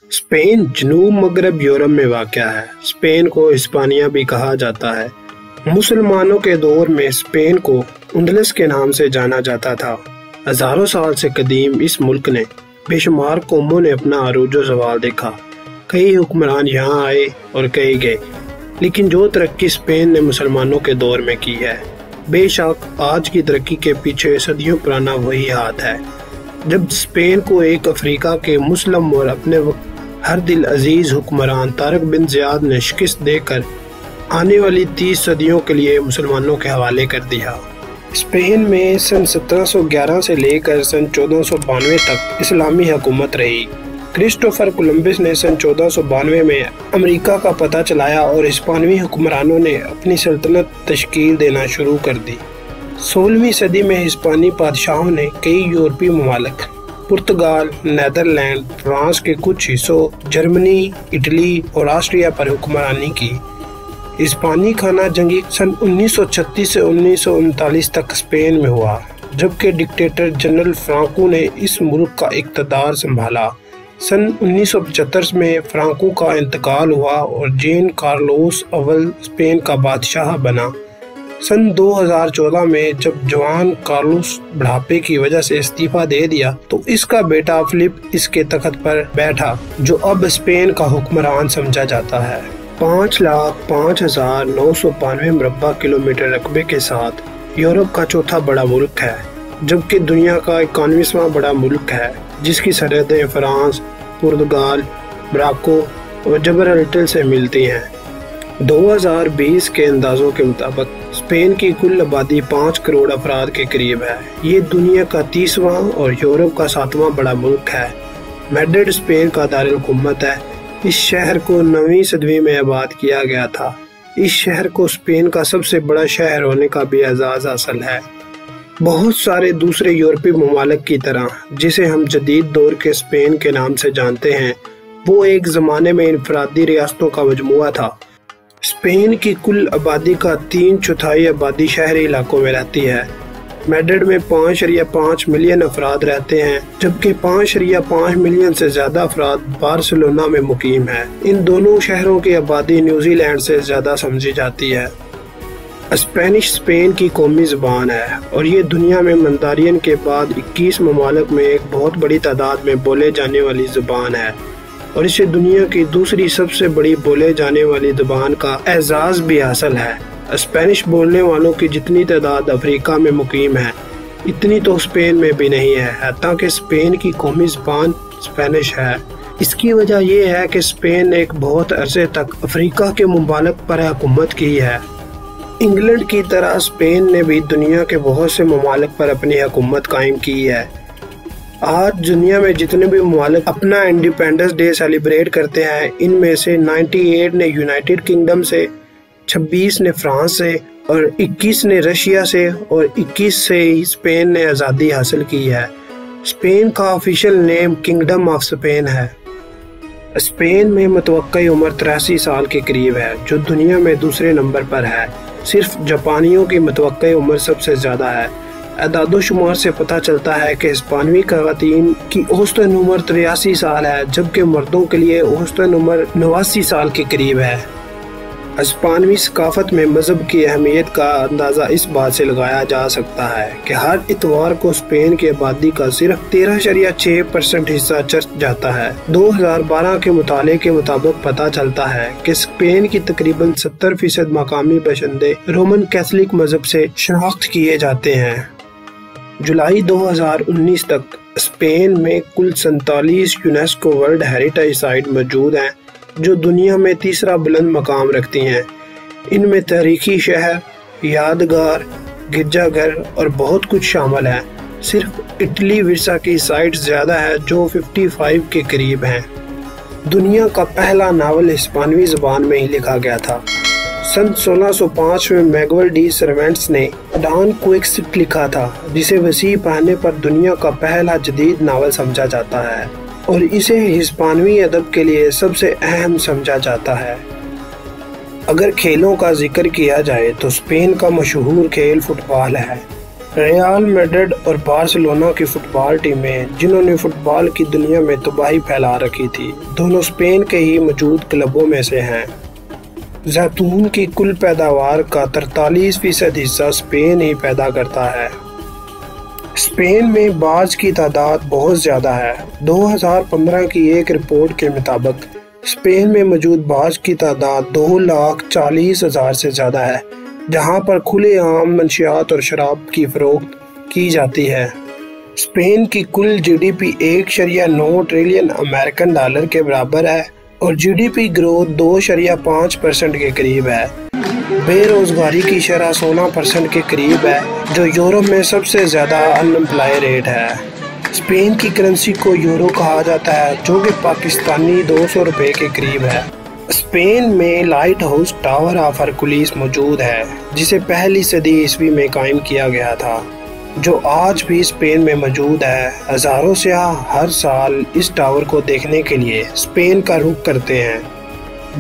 Spain जनूब मगरब Europe में वाक़या है। स्पेन को हिस्पानिया भी कहा जाता है। मुसलमानों के दौर में स्पेन को उंदलस के नाम से जाना जाता था। हजारों साल से कदीम इस मुल्क ने बेशुमार कौमों ने अपना अरूजो ज़वाल देखा। कई हुक्मरान यहाँ आए और कई गए, लेकिन जो तरक्की स्पेन ने मुसलमानों के दौर में की है, बेशक आज की तरक्की के पीछे सदियों पुराना वही हाथ है। जब स्पेन को एक अफ्रीका के मुस्लिम और अपने वक्त हर दिल अजीज हुक्मरान तारिक बिन ज़ियाद ने शिकस्त देकर आने वाली 30 सदियों के लिए मुसलमानों के हवाले कर दिया। स्पेन में सन 1711 से लेकर सन 1492 तक इस्लामी हुकूमत रही। क्रिस्टोफर कोलंबस ने सन 1492 में अमेरिका का पता चलाया और हिस्पानवी हुक्मरानों ने अपनी सल्तनत तश्कील देना शुरू कर दी। 16वीं सदी में हिस्पानी बादशाहों ने कई यूरोपीय ममालिक, पुर्तगाल, नीदरलैंड, फ्रांस के कुछ हिस्सों, जर्मनी, इटली और ऑस्ट्रिया पर हुक्मरानी की। हिस्पानी खाना जंगी सन 1936 से 1939 तक स्पेन में हुआ, जबकि डिक्टेटर जनरल फ्रांको ने इस मुल्क का इक़्तिदार संभाला। सन 1975 में फ्रांको का इंतकाल हुआ और जेन कार्लोस अव्वल स्पेन का बादशाह बना। सन 2014 में जब जवान कार्लोस बुढ़ापे की वजह से इस्तीफा दे दिया तो इसका बेटा फिलिप इसके तख्त पर बैठा, जो अब स्पेन का हुक्मरान समझा जाता है। 5,05,992 मुरब्बा किलोमीटर रकबे के साथ यूरोप का चौथा बड़ा मुल्क है, जबकि दुनिया का 91वां बड़ा मुल्क है, जिसकी सरहदें फ्रांस, पुर्तगाल, मोरक्को और जिब्राल्टर से मिलती हैं। 2020 के अंदाजों के मुताबिक स्पेन की कुल आबादी 5 करोड़ अफराद के करीब है। ये दुनिया का 30वां और यूरोप का 7वां बड़ा मुल्क है। मैड्रिड स्पेन का दारुल हुकूमत है। इस शहर को 9वीं सदी में आबाद किया गया था। इस शहर को स्पेन का सबसे बड़ा शहर होने का भी एजाज़ हासिल है। बहुत सारे दूसरे यूरोपीय ममालिक की तरह जिसे हम जदीद दौर के स्पेन के नाम से जानते हैं, वो एक ज़माने में इनफरादी रियासतों का मजमुआ था। स्पेन की कुल आबादी का 3/4 आबादी शहरी इलाकों में रहती है। मैड्रिड में 5.5 मिलियन अफराद रहते हैं, जबकि 5.5 मिलियन से ज़्यादा अफराद बार्सिलोना में मुकीम है। इन दोनों शहरों की आबादी न्यूजीलैंड से ज़्यादा समझी जाती है। स्पेनिश स्पेन की कौमी ज़बान है और ये दुनिया में मंदारियन के बाद 21 ममालिक में एक बहुत बड़ी तादाद में बोले जाने वाली ज़बान है और इसे दुनिया की दूसरी सबसे बड़ी बोले जाने वाली ज़बान का एजाज़ भी हासिल है। स्पेनिश बोलने वालों की जितनी तादाद अफ्रीका में मुकीम है, इतनी तो स्पेन में भी नहीं है, हत्ता कि स्पेन की कौमी ज़बान स्पेनिश है। इसकी वजह यह है कि स्पेन ने एक बहुत अरसे तक अफ्रीका के ममालिक पर हुकूमत की है। इंग्लैंड की तरह स्पेन ने भी दुनिया के बहुत से ममालिक पर अपनी हुकूमत कायम की है। आज दुनिया में जितने भी ममालिक अपना इंडिपेंडेंस डे सेलिब्रेट करते हैं, इनमें से 98 ने यूनाइटेड किंगडम से, 26 ने फ्रांस से और 21 ने रशिया से और 21 से स्पेन ने आज़ादी हासिल की है। स्पेन का official name kingdom of Spain है। स्पेन में मुतवक्की उम्र 83 साल के करीब है, जो दुनिया में दूसरे नंबर पर है। सिर्फ जापानियों की मुतवक्की उम्र सबसे ज़्यादा है। अदादोशुमार से पता चलता है कि हिस्पानवी ख़वातीन की औसतन उम्र 83 साल है, जबकि मर्दों के लिए औसतन उम्र 89 साल के करीब है। हिस्पानवी सकाफत में मज़हब की अहमियत का अंदाज़ा इस बात से लगाया जा सकता है कि हर इतवार को स्पेन की आबादी का सिर्फ 13.6% हिस्सा चर्च जाता है। 2012 के मुताले के मुताबिक पता चलता है कि स्पेन की तकरीबन 70% मकामी बशिंदे रोमन कैथोलिक मज़हब से शनाख्त किए जाते हैं। जुलाई 2019 तक स्पेन में कुल 47 यूनेस्को वर्ल्ड हेरिटेज साइट मौजूद हैं, जो दुनिया में तीसरा बुलंद मकाम रखती हैं। इनमें तारीखी शहर, यादगार, गिरजाघर और बहुत कुछ शामिल है। सिर्फ इटली विरसा की साइट ज़्यादा है, जो 55 के करीब हैं। दुनिया का पहला नावल हिस्पानवी ज़बान में ही लिखा गया था। सन 1605 में मैगुएल डी सर्वेंट्स ने डॉन क्विक्सिट लिखा था, जिसे वसी पढ़ने पर दुनिया का पहला जदीद नावल समझा जाता है और इसे हिस्पानवी अदब के लिए सबसे अहम समझा जाता है। अगर खेलों का जिक्र किया जाए तो स्पेन का मशहूर खेल फुटबॉल है। ریال میڈرڈ اور بارسلونا کی فٹ بال ٹیمیں جنہوں نے فٹ بال کی دنیا میں تباہی پھیلا رکھی تھی، دونوں اسپین کے ہی موجود کلبوں میں سے ہیں۔ زیتون کی کل پیداوار کا 43% حصہ اسپین ہی پیدا کرتا ہے۔ اسپین میں باز کی تعداد بہت زیادہ ہے۔ 2015 کی ایک رپورٹ کے مطابق اسپین میں موجود باز کی تعداد 2,40,000 سے زیادہ ہے، جہاں پر کھلے عام منشیات اور شراب کی فروخت کی جاتی ہے۔ اسپین کی کل G D P 1.9 trillion American dollar کے برابر ہے اور جی ڈی پی گروتھ 2.5% کے قریب ہے۔ بے روزگاری کی شرح 16% کے قریب ہے، جو یورپ میں سب سے زیادہ ان امپلائی ریٹ ہے۔ اسپین کی کرنسی کو یورو کہا جاتا ہے، جو کہ پاکستانی 200 روپے کے قریب ہے۔ اسپین میں light house tower of Hercules موجود ہے، جسے پہلی صدی عیسوی میں قائم کیا گیا تھا، جو آج بھی اسپین میں موجود ہے۔ ہزاروں سیاح ہر سال اس ٹاور کو دیکھنے کے لیے اسپین کا رخ کرتے ہیں۔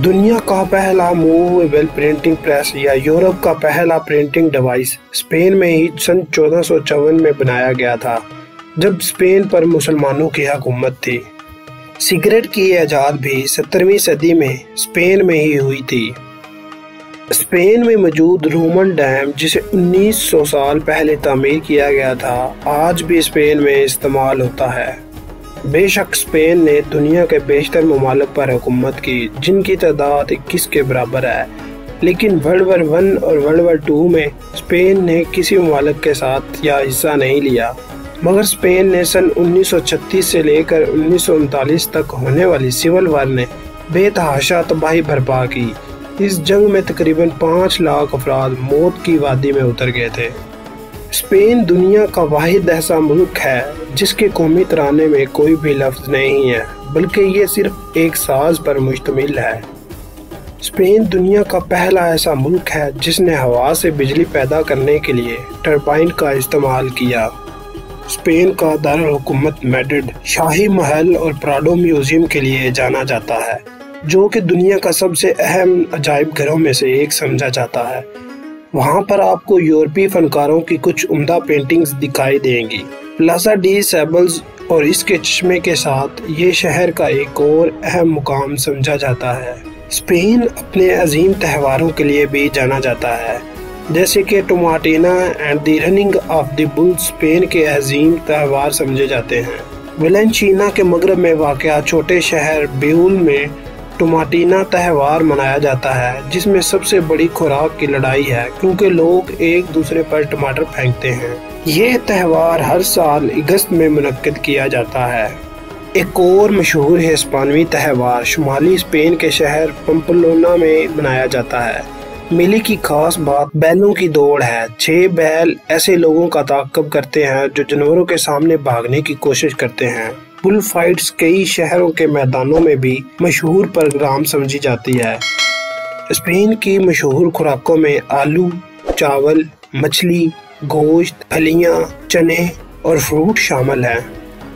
دنیا کا پہلا موویبل پرنٹنگ پریس یا یورپ کا پہلا پرنٹنگ ڈیوائس اسپین میں ہی سن 1454 میں بنایا گیا تھا، جب اسپین پر مسلمانوں کی حکومت تھی۔ سگریٹ کی ایجاد بھی 17ویں صدی میں اسپین میں ہی ہوئی تھی۔ اسپین میں موجود رومن ڈیم، جسے 1900 سال پہلے تعمیر کیا گیا تھا، آج بھی اسپین میں استعمال ہوتا ہے۔ بے شک اسپین نے دنیا کے بیشتر ممالک پر حکومت کی، جن کی تعداد 21 کے برابر ہے، لیکن ورلڈ وار 1 اور ورلڈ وار 2 میں اسپین نے کسی ممالک کے ساتھ یا حصہ نہیں لیا، مگر اسپین نے سن 1936 سے لے کر 1939 تک ہونے والی سول وار نے بے تحاشا تباہی برپا کی۔ اس جنگ میں تقریباً 5 لاکھ افراد موت کی وادی میں اتر گئے تھے۔ اسپین دنیا کا واحد ایسا ملک ہے جس کے قومی ترانے میں کوئی بھی لفظ نہیں ہے، بلکہ یہ صرف ایک ساز پر مشتمل ہے۔ اسپین دنیا کا پہلا ایسا ملک ہے جس نے ہوا سے بجلی پیدا کرنے کے لیے ٹربائن کا استعمال کیا۔ اسپین کا دارالحکومت میڈرڈ شاہی محل اور پراڈو میوزیم کے لیے جانا جاتا ہے، جو کہ دنیا کا سب سے اہم عجائب گھروں میں سے ایک سمجھا جاتا ہے۔ وہاں پر آپ کو یورپی فنکاروں کی کچھ عمدہ پینٹنگز دکھائی دیں گی۔ پلازا ڈی سیبلز اور اس کے چشمے کے ساتھ یہ شہر کا ایک اور اہم مقام سمجھا جاتا ہے۔ اسپین اپنے عظیم تہواروں کے لیے بھی جانا جاتا ہے، جیسے کہ Tomatina and the running of the bull Spain کے عظیم تہوار سمجھے جاتے ہیں۔ ویلنچینا کے مغرب میں واقع چھوٹے شہر بیول میں ٹوماٹینا تہوار منایا جاتا ہے، جس میں سب سے بڑی خوراک کی لڑائی ہے، کیونکہ لوگ ایک دوسرے پر ٹماٹر پھینکتے ہیں۔ یہ تہوار ہر سال اگست میں منعقد کیا جاتا ہے۔ ایک اور مشہور ہسپانوی تہوار شمالی اسپین کے شہر پمپلونا میں منایا جاتا ہے۔ میلے کی خاص بات بیلوں کی دوڑ ہے۔ 6 بیل ایسے لوگوں کا تعاقب کرتے ہیں جو جانوروں کے سامنے بھاگنے کی کوشش کرتے ہیں۔ بل فائٹس کئی شہروں کے میدانوں میں بھی مشہور پروگرام سمجھی جاتی ہے۔ اسپین کی مشہور خوراکوں میں آلو، چاول، مچھلی، گوشت، پھلیاں، چنے اور فروٹ شامل ہیں۔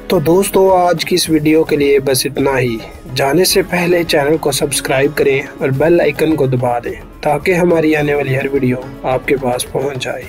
تو دوستو، آج کی اس ویڈیو کے لیے بس اتنا ہی۔ جانے سے پہلے چینل کو سبسکرائب کریں اور بیل آئیکن کو دبا دیں تاکہ ہماری آنے والی ہر ویڈیو آپ کے پاس پہنچ جائے۔